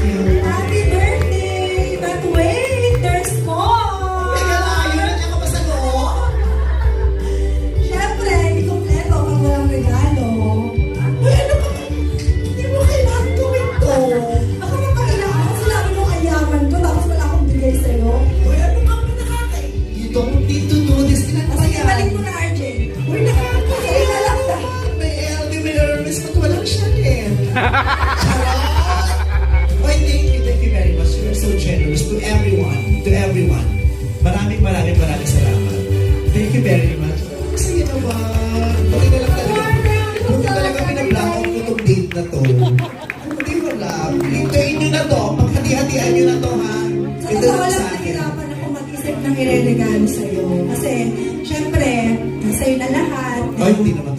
Happy birthday! But wait, there's more! Teka lang, yun ang ako pa sa loob. Siyempre, hindi kompleto pag walang regalo. Uy, ano ba? Hindi mo kailangan gawin to. Ako mapakailangan, sinabi mo kayaman ko, tapos wala akong bigay sa'yo. Uy, ano ba nakakay? You don't need to do this. Sige, Tinatayan. balik mo na, RJ. Uy, nakakay. Sige na lang na. May LV, may Hermes, ba't walang Chanel? Charot! Uy, thank you very much. You're so generous to everyone. To everyone. Maraming salamat. Thank you very much. Kasi naman, buti na lang talaga pinag-block ko itong date na to. Hindi mo lang. Hintayin nyo na to. Paghati-hatian nyo na to, ha? Sa Ito totoo lang lang, sa akin. nahirapan ako mag-isip ng ireregalo sa'yo. Kasi, syempre, sa'yo na lahat. Ay, hindi naman